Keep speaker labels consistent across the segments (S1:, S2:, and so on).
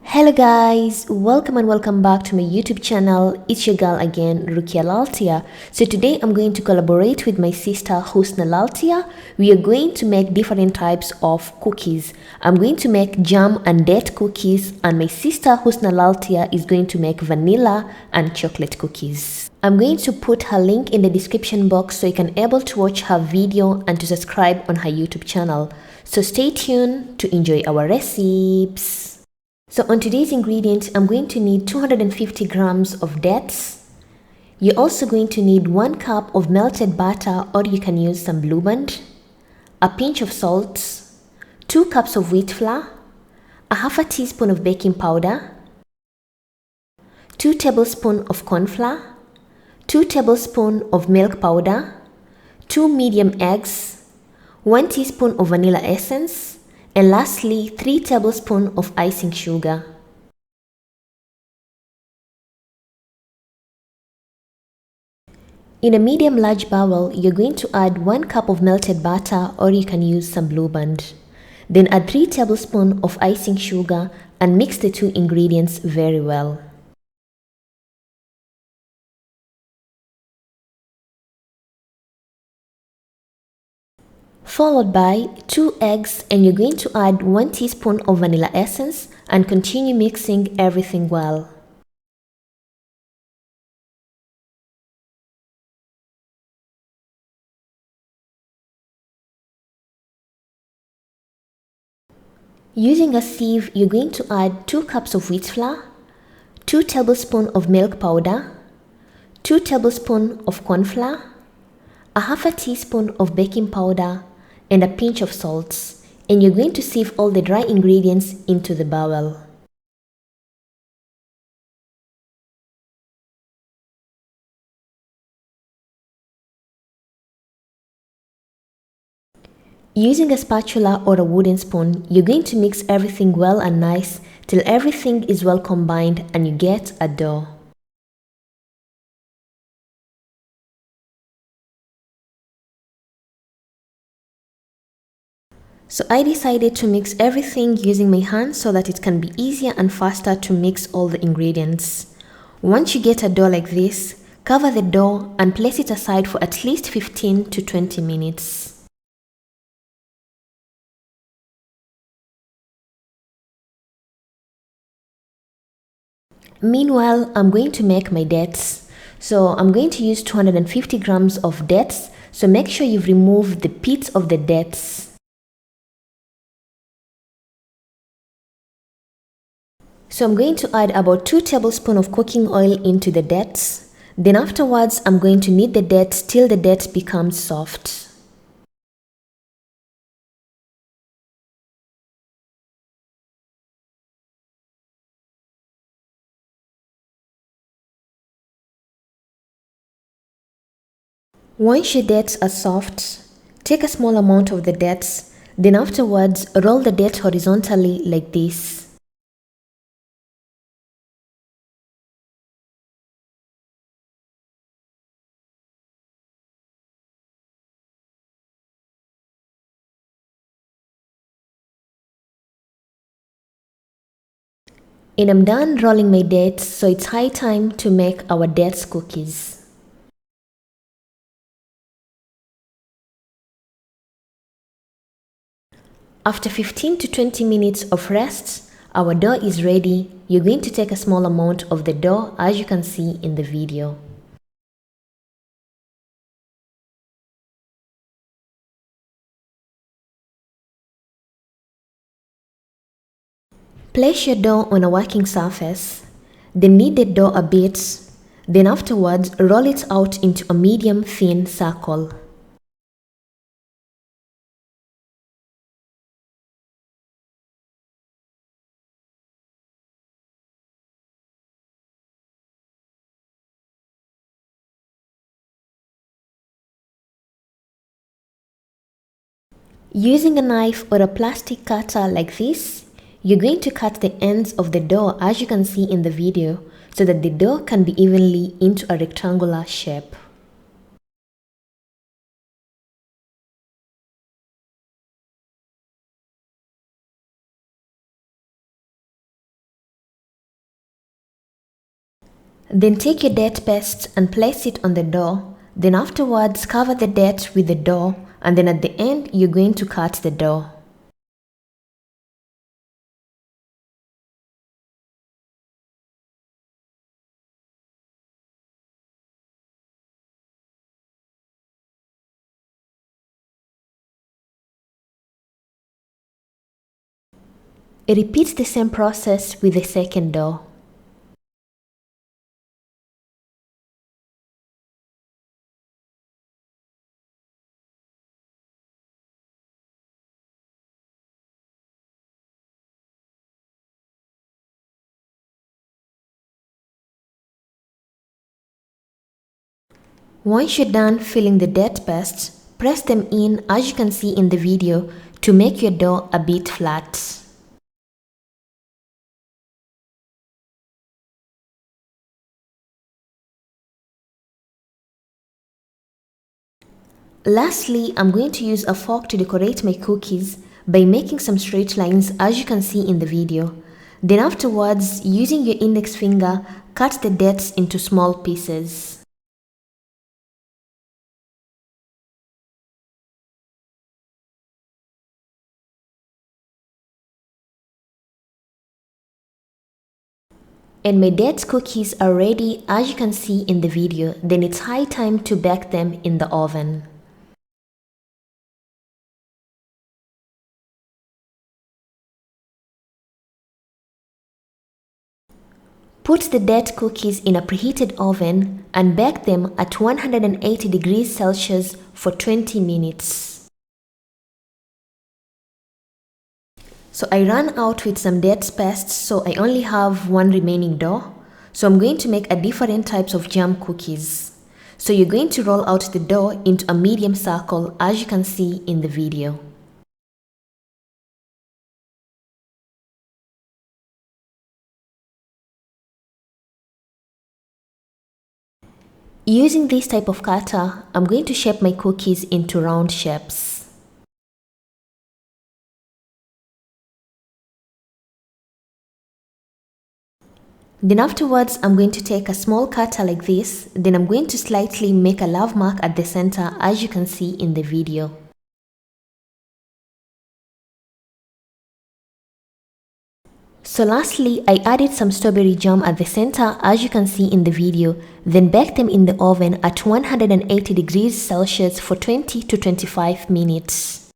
S1: Hello guys, welcome and welcome back to my YouTube channel. It's your girl again, Rukia Laltia. So today I'm going to collaborate with my sister Husna Laltia. We are going to make different types of cookies. I'm going to make jam and date cookies, and my sister Husna Laltia is going to make vanilla and chocolate cookies. I'm going to put her link in the description box so you can able to watch her video and to subscribe on her YouTube channel. So stay tuned to enjoy our recipes. So on today's ingredients, I'm going to need 250 grams of dates. You're also going to need 1 cup of melted butter, or you can use some blueband, a pinch of salt, 2 cups of wheat flour, a half a teaspoon of baking powder, 2 tablespoons of cornflour, 2 tablespoons of milk powder, 2 medium eggs, 1 teaspoon of vanilla essence, and lastly 3 tablespoons of icing sugar. In a medium-large bowl, you're going to add 1 cup of melted butter, or you can use some blueband. Then add 3 tablespoons of icing sugar and mix the two ingredients very well. Followed by 2 eggs, and you're going to add 1 teaspoon of vanilla essence and continue mixing everything well. Using a sieve, you're going to add 2 cups of wheat flour, 2 tablespoons of milk powder, 2 tablespoons of corn flour, a half a teaspoon of baking powder, and a pinch of salt, and you're going to sieve all the dry ingredients into the bowl. Using a spatula or a wooden spoon, you're going to mix everything well and nice till everything is well combined and you get a dough. So I decided to mix everything using my hands so that it can be easier and faster to mix all the ingredients. Once you get a dough like this, cover the dough and place it aside for at least 15 to 20 minutes. Meanwhile, I'm going to make my dates. So I'm going to use 250 grams of dates. So make sure you've removed the pits of the dates. So I'm going to add about 2 tablespoons of cooking oil into the dates. Then afterwards, I'm going to knead the dates till the dates become soft. Once your dates are soft, take a small amount of the dates. Then afterwards, roll the dates horizontally like this. And I'm done rolling my dates, so it's high time to make our dates cookies. After 15 to 20 minutes of rest, our dough is ready. You're going to take a small amount of the dough, as you can see in the video. Place your dough on a working surface, then knead the dough a bit, then afterwards roll it out into a medium thin circle. Using a knife or a plastic cutter like this, you're going to cut the ends of the dough, as you can see in the video, so that the dough can be evenly into a rectangular shape. Then take your date paste and place it on the dough. Then afterwards cover the date with the dough, and then at the end you're going to cut the dough. Repeat the same process with the second dough. Once you're done filling the date paste, press them in as you can see in the video to make your dough a bit flat. Lastly, I'm going to use a fork to decorate my cookies by making some straight lines as you can see in the video. Then afterwards, using your index finger, cut the dates into small pieces. And my dates cookies are ready as you can see in the video. Then it's high time to bake them in the oven. Put the date cookies in a preheated oven and bake them at 180 degrees Celsius for 20 minutes. So I ran out with some date paste, so I only have one remaining dough. So I'm going to make a different types of jam cookies. So you're going to roll out the dough into a medium circle as you can see in the video. Using this type of cutter, I'm going to shape my cookies into round shapes. Then afterwards, I'm going to take a small cutter like this, then I'm going to slightly make a love mark at the center as you can see in the video. So lastly, I added some strawberry jam at the center as you can see in the video, then bake them in the oven at 180 degrees Celsius for 20 to 25 minutes.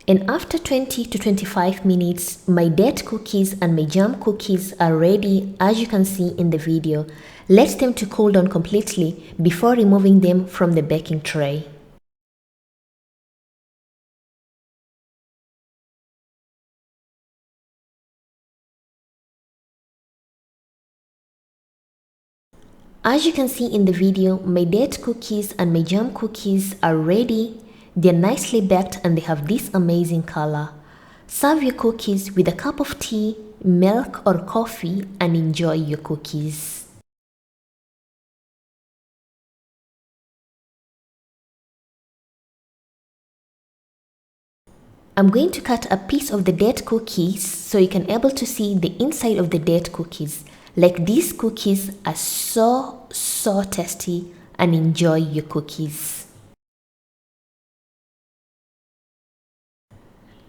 S1: And after 20 to 25 minutes, my date cookies and my jam cookies are ready as you can see in the video. Let them to cool down completely before removing them from the baking tray. As you can see in the video, my date cookies and my jam cookies are ready. They're nicely baked and they have this amazing color. Serve your cookies with a cup of tea, milk or coffee and enjoy your cookies. I'm going to cut a piece of the date cookies so you can able to see the inside of the date cookies. Like these cookies are so tasty and enjoy your cookies.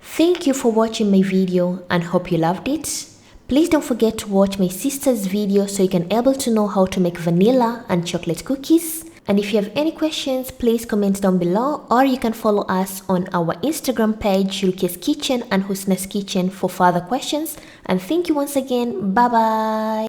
S1: Thank you for watching my video and hope you loved it. Please don't forget to watch my sister's video so you can able to know how to make vanilla and chocolate cookies. And if you have any questions, please comment down below or you can follow us on our Instagram page, Rukias Kitchen and Husna's Kitchen for further questions. And thank you once again. Bye bye.